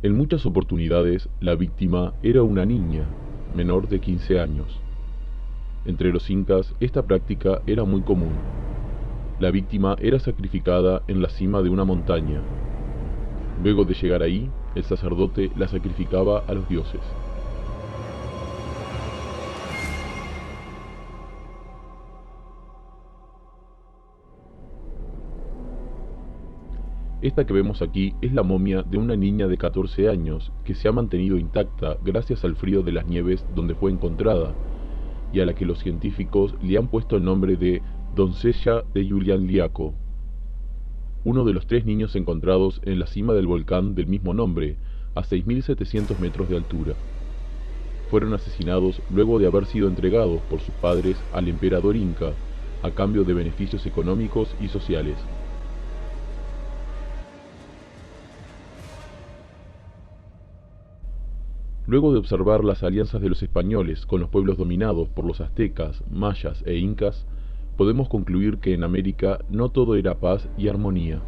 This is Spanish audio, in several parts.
En muchas oportunidades, la víctima era una niña, menor de 15 años. Entre los incas, esta práctica era muy común. La víctima era sacrificada en la cima de una montaña. Luego de llegar ahí, el sacerdote la sacrificaba a los dioses. Esta que vemos aquí es la momia de una niña de 14 años que se ha mantenido intacta gracias al frío de las nieves donde fue encontrada, y a la que los científicos le han puesto el nombre de Doncella de Julián Liaco, uno de los 3 niños encontrados en la cima del volcán del mismo nombre, a 6.700 metros de altura. Fueron asesinados luego de haber sido entregados por sus padres al emperador inca, a cambio de beneficios económicos y sociales. Luego de observar las alianzas de los españoles con los pueblos dominados por los aztecas, mayas e incas, podemos concluir que en América no todo era paz y armonía.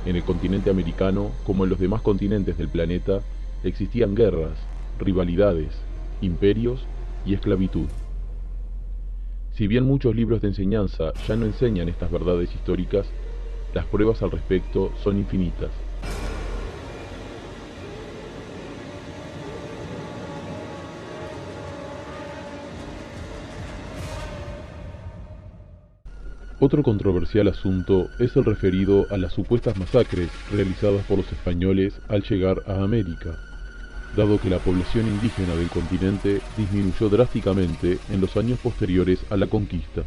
En el continente americano, como en los demás continentes del planeta, existían guerras, rivalidades, imperios y esclavitud. Si bien muchos libros de enseñanza ya no enseñan estas verdades históricas, las pruebas al respecto son infinitas. Otro controversial asunto es el referido a las supuestas masacres realizadas por los españoles al llegar a América, dado que la población indígena del continente disminuyó drásticamente en los años posteriores a la conquista.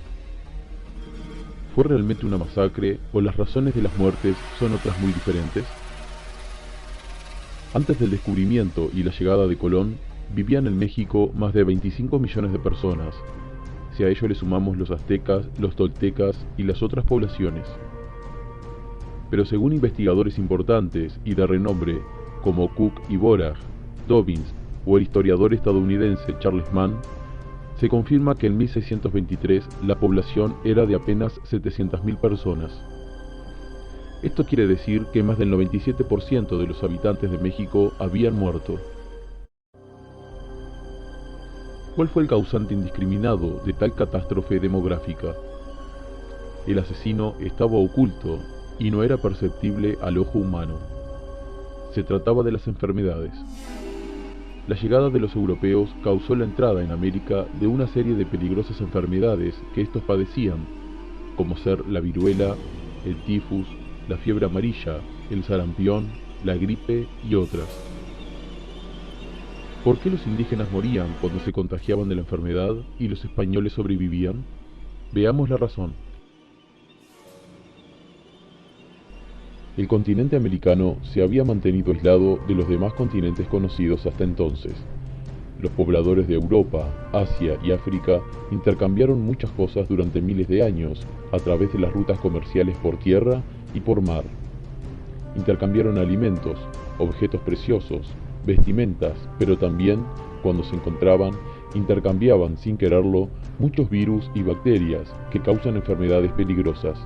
¿Fue realmente una masacre o las razones de las muertes son otras muy diferentes? Antes del descubrimiento y la llegada de Colón, vivían en México más de 25 millones de personas. Si a ello le sumamos los aztecas, los toltecas y las otras poblaciones. Pero según investigadores importantes y de renombre como Cook y Borag, Dobbins o el historiador estadounidense Charles Mann, se confirma que en 1623 la población era de apenas 700.000 personas. Esto quiere decir que más del 97% de los habitantes de México habían muerto. ¿Cuál fue el causante indiscriminado de tal catástrofe demográfica? El asesino estaba oculto y no era perceptible al ojo humano. Se trataba de las enfermedades. La llegada de los europeos causó la entrada en América de una serie de peligrosas enfermedades que estos padecían, como ser la viruela, el tifus, la fiebre amarilla, el sarampión, la gripe y otras. ¿Por qué los indígenas morían cuando se contagiaban de la enfermedad y los españoles sobrevivían? Veamos la razón. El continente americano se había mantenido aislado de los demás continentes conocidos hasta entonces. Los pobladores de Europa, Asia y África intercambiaron muchas cosas durante miles de años a través de las rutas comerciales por tierra y por mar. Intercambiaron alimentos, objetos preciosos, vestimentas, pero también, cuando se encontraban, intercambiaban sin quererlo muchos virus y bacterias que causan enfermedades peligrosas.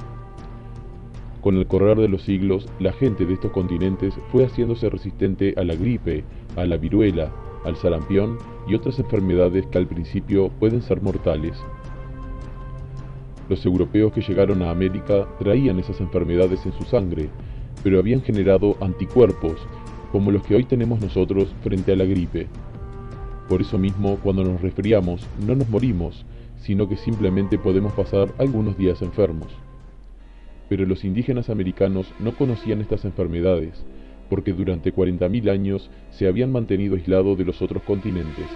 Con el correr de los siglos, la gente de estos continentes fue haciéndose resistente a la gripe, a la viruela, al sarampión y otras enfermedades que al principio pueden ser mortales. Los europeos que llegaron a América traían esas enfermedades en su sangre, pero habían generado anticuerpos, como los que hoy tenemos nosotros frente a la gripe. Por eso mismo, cuando nos resfriamos, no nos morimos, sino que simplemente podemos pasar algunos días enfermos. Pero los indígenas americanos no conocían estas enfermedades, porque durante 40.000 años se habían mantenido aislados de los otros continentes.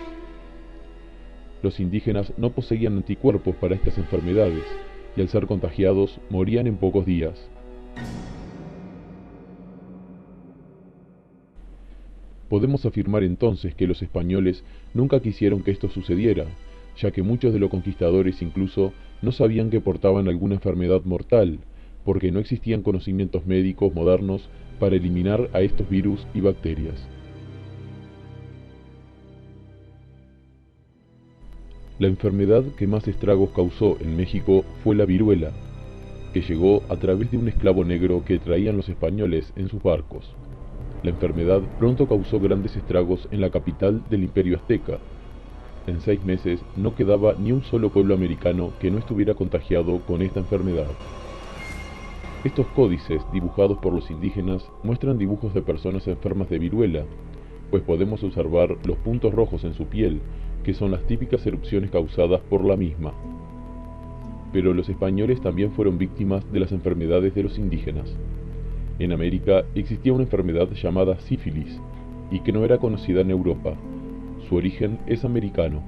Los indígenas no poseían anticuerpos para estas enfermedades, y al ser contagiados, morían en pocos días. Podemos afirmar entonces que los españoles nunca quisieron que esto sucediera, ya que muchos de los conquistadores incluso no sabían que portaban alguna enfermedad mortal, porque no existían conocimientos médicos modernos para eliminar a estos virus y bacterias. La enfermedad que más estragos causó en México fue la viruela, que llegó a través de un esclavo negro que traían los españoles en sus barcos. La enfermedad pronto causó grandes estragos en la capital del Imperio Azteca. En 6 meses no quedaba ni un solo pueblo americano que no estuviera contagiado con esta enfermedad. Estos códices dibujados por los indígenas muestran dibujos de personas enfermas de viruela, pues podemos observar los puntos rojos en su piel, que son las típicas erupciones causadas por la misma. Pero los españoles también fueron víctimas de las enfermedades de los indígenas. En América existía una enfermedad llamada sífilis, y que no era conocida en Europa. Su origen es americano.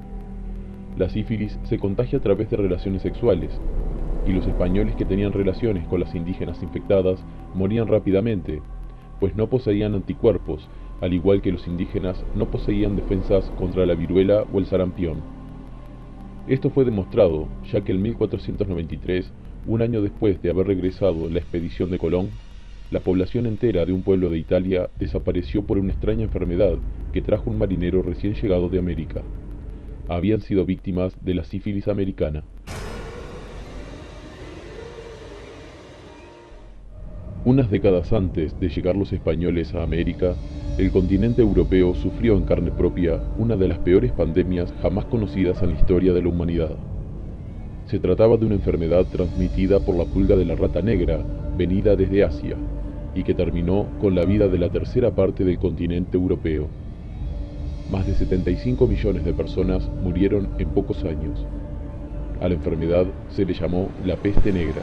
La sífilis se contagia a través de relaciones sexuales, y los españoles que tenían relaciones con las indígenas infectadas morían rápidamente, pues no poseían anticuerpos, al igual que los indígenas no poseían defensas contra la viruela o el sarampión. Esto fue demostrado, ya que en 1493, un año después de haber regresado la expedición de Colón, la población entera de un pueblo de Italia desapareció por una extraña enfermedad que trajo un marinero recién llegado de América. Habían sido víctimas de la sífilis americana. Unas décadas antes de llegar los españoles a América, el continente europeo sufrió en carne propia una de las peores pandemias jamás conocidas en la historia de la humanidad. Se trataba de una enfermedad transmitida por la pulga de la rata negra, venida desde Asia, y que terminó con la vida de la tercera parte del continente europeo. Más de 75 millones de personas murieron en pocos años. A la enfermedad se le llamó la peste negra.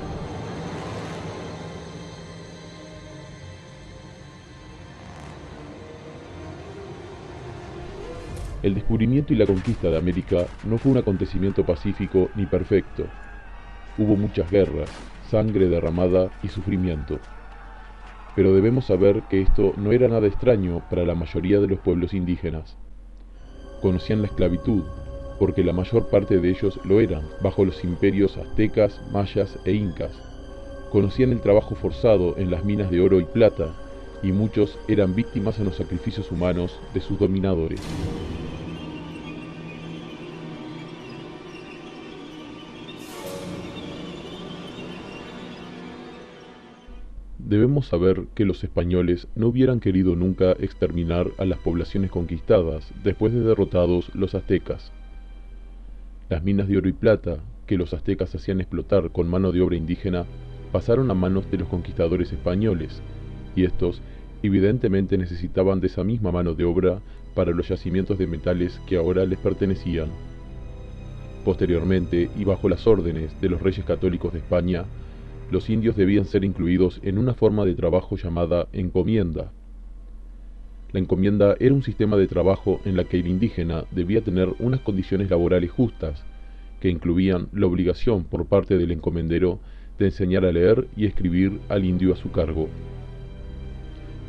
El descubrimiento y la conquista de América no fue un acontecimiento pacífico ni perfecto. Hubo muchas guerras, sangre derramada y sufrimiento. Pero debemos saber que esto no era nada extraño para la mayoría de los pueblos indígenas. Conocían la esclavitud, porque la mayor parte de ellos lo eran, bajo los imperios aztecas, mayas e incas. Conocían el trabajo forzado en las minas de oro y plata, y muchos eran víctimas en los sacrificios humanos de sus dominadores. Debemos saber que los españoles no hubieran querido nunca exterminar a las poblaciones conquistadas después de derrotados los aztecas. Las minas de oro y plata, que los aztecas hacían explotar con mano de obra indígena, pasaron a manos de los conquistadores españoles, y estos evidentemente necesitaban de esa misma mano de obra para los yacimientos de metales que ahora les pertenecían. Posteriormente, y bajo las órdenes de los reyes católicos de España, los indios debían ser incluidos en una forma de trabajo llamada encomienda. La encomienda era un sistema de trabajo en la que el indígena debía tener unas condiciones laborales justas, que incluían la obligación por parte del encomendero de enseñar a leer y escribir al indio a su cargo.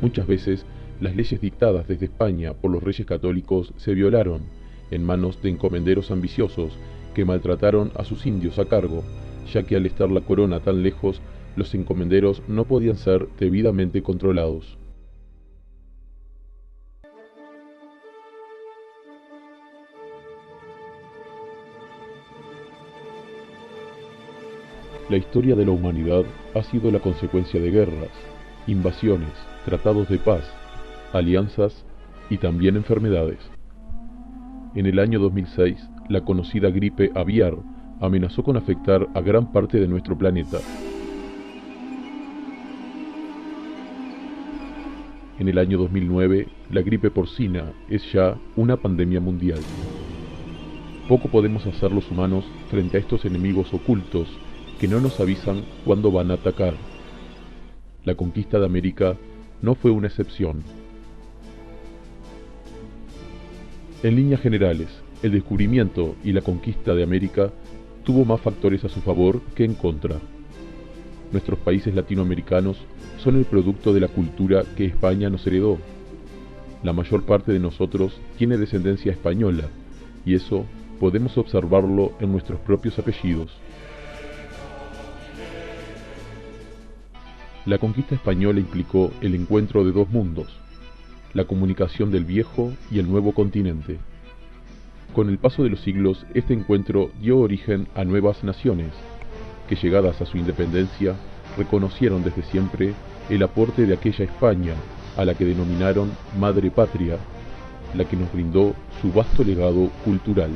Muchas veces, las leyes dictadas desde España por los reyes católicos se violaron en manos de encomenderos ambiciosos que maltrataron a sus indios a cargo, ya que al estar la corona tan lejos, los encomenderos no podían ser debidamente controlados. La historia de la humanidad ha sido la consecuencia de guerras, invasiones, tratados de paz, alianzas y también enfermedades. En el año 2006, la conocida gripe aviar amenazó con afectar a gran parte de nuestro planeta. En el año 2009, la gripe porcina es ya una pandemia mundial. Poco podemos hacer los humanos frente a estos enemigos ocultos que no nos avisan cuándo van a atacar. La conquista de América no fue una excepción. En líneas generales, el descubrimiento y la conquista de América tuvo más factores a su favor que en contra. Nuestros países latinoamericanos son el producto de la cultura que España nos heredó. La mayor parte de nosotros tiene descendencia española, y eso podemos observarlo en nuestros propios apellidos. La conquista española implicó el encuentro de dos mundos, la comunicación del viejo y el nuevo continente. Con el paso de los siglos, este encuentro dio origen a nuevas naciones, que llegadas a su independencia, reconocieron desde siempre el aporte de aquella España a la que denominaron Madre Patria, la que nos brindó su vasto legado cultural.